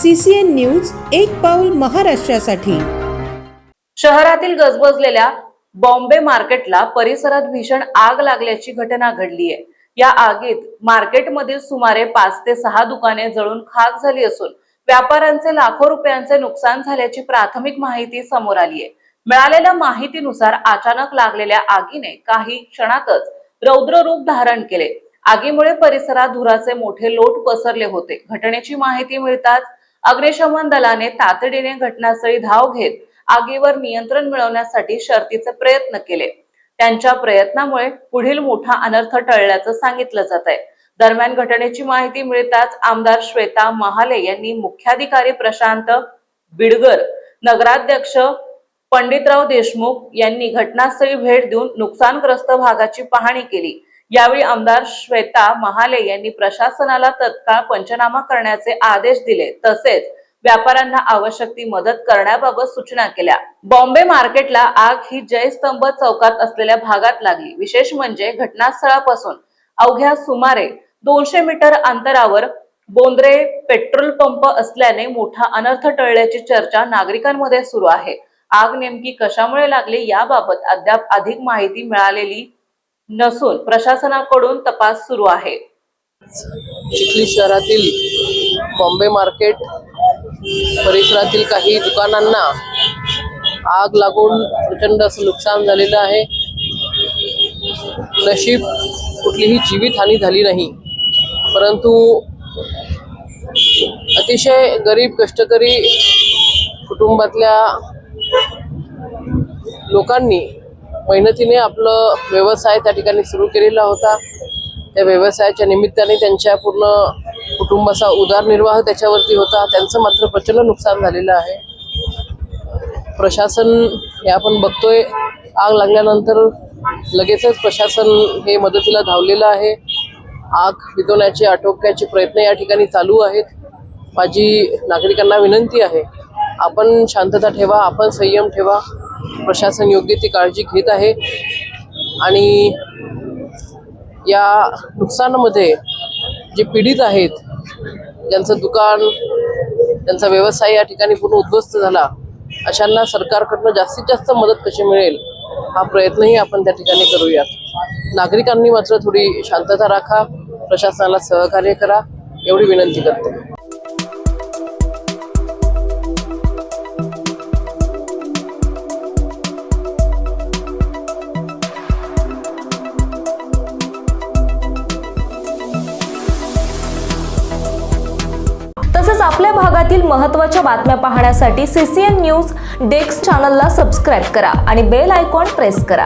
CCN news एक पाऊल महाराष्ट्रासाठी। शहरातील गजबजलेल्या बॉम्बे मार्केटला परिसरात भीषण आग लागल्याची घटना घडली आहे। या आगीत मार्केटमधील सुमारे 5 ते 6 दुकाने जळून खाक झाली असून व्यापाऱ्यांचे लाखो रुपयांचे नुकसान झाल्याची प्राथमिक माहिती समोर आली आहे। मिळालेल्या माहितीनुसार अचानक लागलेल्या आगीने काही क्षणातच रौद्र रूप धारण केले। आगीमुळे परिसरात धुराचे मोठे लोट पसरले होते। घटनेची माहिती मिळताच अग्निशमन दलाने तातडीने घटनास्थळी धाव घेत आगीवर नियंत्रण मिळवण्यासाठी शर्थीचे प्रयत्न केले। त्यांच्या प्रयत्नामुळे पुढील मोठा अनर्थ टळल्याचं सांगितलं जात आहे। दरम्यान घटनेची माहिती मिळताच आमदार श्वेता महाले यांनी मुख्याधिकारी प्रशांत बिडगर, नगराध्यक्ष पंडितराव देशमुख यांनी घटनास्थळी भेट देऊन नुकसानग्रस्त भागाची पाहणी केली। यावेळी आमदार श्वेता महाले यांनी प्रशासनाला तत्काळ पंचनामा करण्याचे आदेश दिले, तसेच व्यापाऱ्यांना आवश्यक ती मदत करण्याबाबत सूचना केल्या। बॉम्बे मार्केटला आग ही जयस्तंभ चौकात असलेल्या भागात लागली। विशेष म्हणजे घटनास्थळापासून अवघ्या सुमारे 200 मीटर अंतरावर बोंद्रे पेट्रोल पंप असल्याने मोठा अनर्थ टळल्याची चर्चा नागरिकांमध्ये सुरू आहे। आग नेमकी कशामुळे लागली याबाबत अद्याप अधिक माहिती मिळालेली नसून प्रशासनाकडून तपास सुरू आहे। चिखली शहरातील बॉम्बे मार्केट परिसरातील काही दुकानांना आग लागून प्रचंड असं नुकसान झालेलं आहे। नशीब कुठलीही जीवितहानी झाली नाही, परंतु अतिशय गरीब कष्टकरी कुटुंबातल्या लोकांनी मेहनतीने आपलं व्यवसाय त्या ठिकाणी सुरू केलेला होता। त्या व्यवसायाच्या निमित्ताने त्यांच्या पूर्ण कुटुंबाचा उदरनिर्वाह त्याच्यावरती होता। त्यांचं मात्र प्रचंड नुकसान झालेलं आहे। प्रशासन हे आपण बघतोय, आग लागल्यानंतर लगेचच प्रशासन हे मदतीला धावलेलं आहे। आग विझवण्याचे आटोक्याचे प्रयत्न या ठिकाणी चालू आहेत। माझी नागरिकांना विनंती आहे, आपण शांतता ठेवा, आपण संयम ठेवा। प्रशासन योग्य ती काळजी घेत आहे आणि या नुकसानामध्ये जे पीडित आहेत, ज्यांचं दुकान, त्यांचा व्यवसाय या ठिकाणी पूर्ण उद्ध्वस्त झाला, अशांना सरकारकडून जास्तीत जास्त मदत कशी मिळेल हा प्रयत्नही आपण त्या ठिकाणी करूयात। नागरिकांनी मात्र थोडी शांतता राखा, प्रशासनाला सहकार्य करा एवढी विनंती करते। तसेच आपल्या भागातील महत्त्वाच्या बातम्या पाहण्यासाठी CCN न्यूज डेस्क चॅनलला सबस्क्राइब करा आणि बेल आयकॉन प्रेस करा।